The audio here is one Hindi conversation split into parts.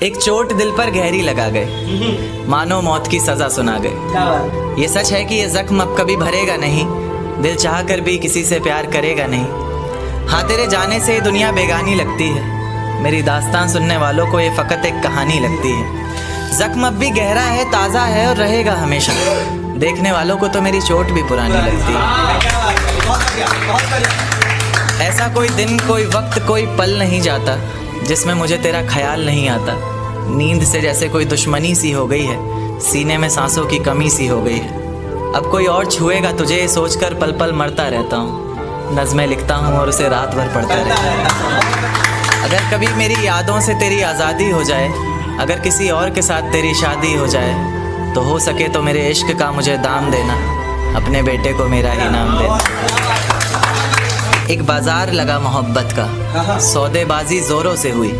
एक चोट दिल पर गहरी लगा गए, मानो मौत की सजा सुना गए। ये सच है कि ये जख्म अब कभी भरेगा नहीं, दिल चाह कर भी किसी से प्यार करेगा नहीं। हाँ, तेरे जाने से दुनिया बेगानी लगती है, मेरी दास्तान सुनने वालों को ये फ़कत एक कहानी लगती है। जख्म अब भी गहरा है, ताज़ा है और रहेगा हमेशा, देखने वालों को तो मेरी चोट भी पुरानी लगती है। ऐसा कोई दिन, कोई वक्त, कोई पल नहीं जाता जिसमें मुझे तेरा ख्याल नहीं आता। नींद से जैसे कोई दुश्मनी सी हो गई है, सीने में सांसों की कमी सी हो गई है। अब कोई और छुएगा तुझे सोचकर पल पल मरता रहता हूँ, नज़्में लिखता हूँ और उसे रात भर पढ़ता रहता हूँ। अगर कभी मेरी यादों से तेरी आज़ादी हो जाए, अगर किसी और के साथ तेरी शादी हो जाए, तो हो सके तो मेरे इश्क का मुझे दाम देना, अपने बेटे को मेरा ही नाम देना। एक बाजार लगा मोहब्बत का, सौदेबाजी जोरों से हुई,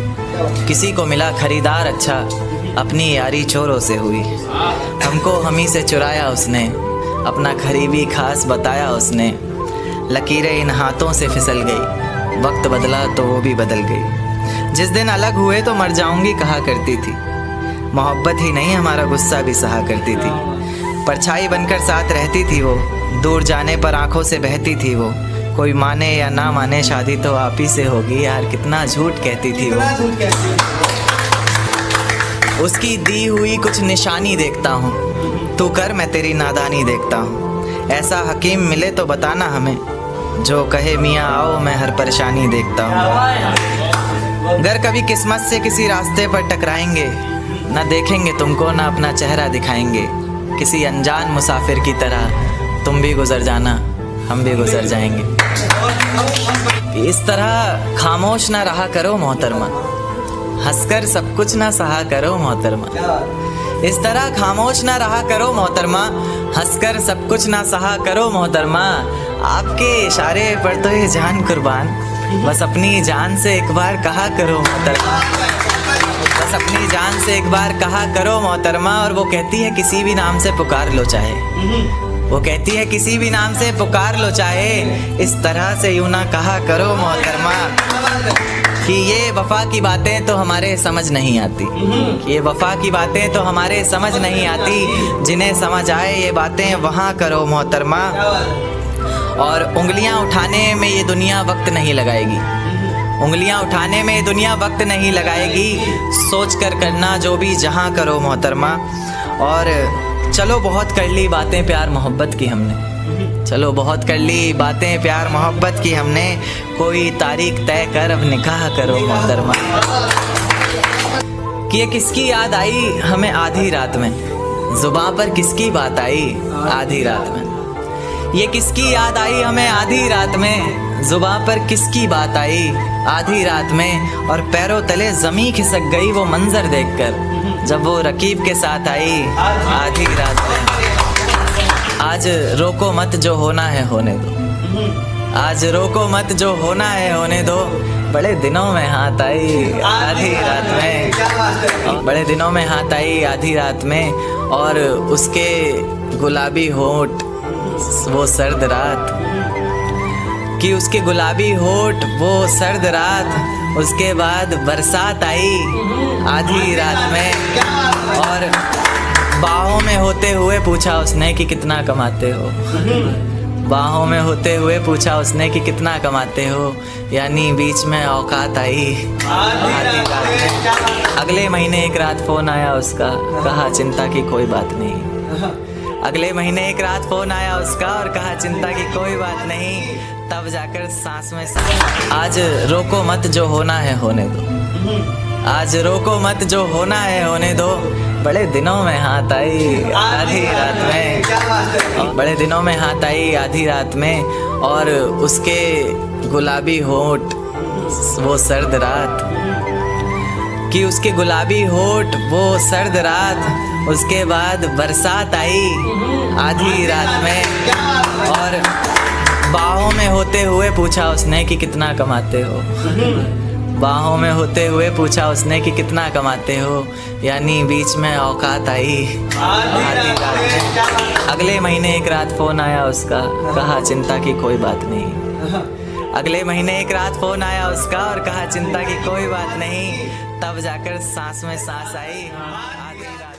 किसी को मिला खरीदार अच्छा, अपनी यारी चोरों से हुई। हमको हमी से चुराया उसने, अपना करीबी खास बताया उसने। लकीरें इन हाथों से फिसल गई, वक्त बदला तो वो भी बदल गई। जिस दिन अलग हुए तो मर जाऊंगी कहा करती थी, मोहब्बत ही नहीं हमारा गुस्सा भी सहा करती थी। परछाई बनकर साथ रहती थी वो, दूर जाने पर आंखों से बहती थी वो। कोई माने या ना माने शादी तो आप ही से होगी, यार कितना झूठ कहती थी वो। उसकी दी हुई कुछ निशानी देखता हूँ, तू कर मैं तेरी नादानी देखता हूँ। ऐसा हकीम मिले तो बताना हमें, जो कहे मियाँ आओ मैं हर परेशानी देखता हूँ। अगर कभी किस्मत से किसी रास्ते पर टकराएंगे, ना देखेंगे तुमको ना अपना चेहरा दिखाएंगे। किसी अनजान मुसाफिर की तरह तुम भी गुजर जाना, हम भी गुजर जाएंगे। इस तरह खामोश ना रहा करो मोहतरमा, हंसकर सब कुछ ना सहा करो मोहतरमा। इस तरह खामोश ना रहा करो मोहतरमा, हंसकर सब कुछ ना सहा करो मोहतरमा। आपके इशारे पर तो ये जान कुर्बान, बस अपनी जान से एक बार कहा करो मोहतरमा, बस अपनी जान से एक बार कहा करो मोहतरमा। और वो कहती है किसी भी नाम से पुकार लो चाहे, वो कहती है किसी भी नाम से पुकार लो चाहे, इस तरह से यूं ना कहा करो मोहतरमा कि ये वफा की बातें तो हमारे समझ नहीं आती, ये वफा की बातें तो हमारे समझ नहीं आती। जिन्हें समझ आए ये बातें वहाँ करो मोहतरमा। और उंगलियाँ उठाने में ये दुनिया वक्त नहीं लगाएगी, उंगलियाँ उठाने में ये दुनिया वक्त नहीं लगाएगी। सोच कर करना जो भी जहाँ करो मोहतरमा। और चलो बहुत कर ली बातें प्यार मोहब्बत की हमने, चलो बहुत कर ली बातें प्यार मोहब्बत की हमने। कोई तारीख तय कर अब निकाह करो मोहतरमा। कि ये किसकी याद आई हमें आधी रात में, जुबान पर किसकी बात आई आधी रात में। ये किसकी याद आई हमें आधी रात में, जुबान पर किसकी बात आई आधी रात में। और पैरों तले ज़मीं खिसक गई वो मंजर देखकर, जब वो रकीब के साथ आई आधी रात में। आज रोको मत जो होना है होने दो, आज रोको मत जो होना है होने दो। बड़े दिनों में हाथ आई आधी रात में, बड़े दिनों में हाथ आई आधी रात में। और उसके गुलाबी होंठ वो सर्द रात, कि उसके गुलाबी होठ वो सर्द रात। उसके बाद बरसात आई आधी रात में। और बाहों में होते हुए पूछा उसने कि कितना कमाते हो, बाहों में होते हुए पूछा उसने कि कितना कमाते हो। यानी बीच में औकात आई आधी रात में। अगले महीने एक रात फ़ोन आया उसका, कहा चिंता की कोई बात नहीं। अगले महीने एक रात फ़ोन आया उसका और कहा चिंता की कोई बात नहीं। तब जाकर सांस में सांस। आज रोको मत जो होना है होने दो, आज रोको मत जो होना है होने दो। बड़े दिनों में हाथ आई आधी रात में, बड़े दिनों में हाथ आई आधी रात में। और उसके गुलाबी होंठ वो सर्द रात, कि उसके गुलाबी होंठ वो सर्द रात। उसके बाद बरसात आई आधी रात में। और बाहों में होते हुए पूछा उसने कि कितना कमाते हो, बाहों में होते हुए पूछा उसने कि कितना कमाते हो। यानी बीच में औकात आई आधी रात में। अगले महीने एक रात फ़ोन आया उसका, कहा चिंता की कोई बात नहीं। अगले महीने एक रात फ़ोन आया उसका और कहा चिंता की कोई बात नहीं। तब जाकर सांस में सांस आई आधी रात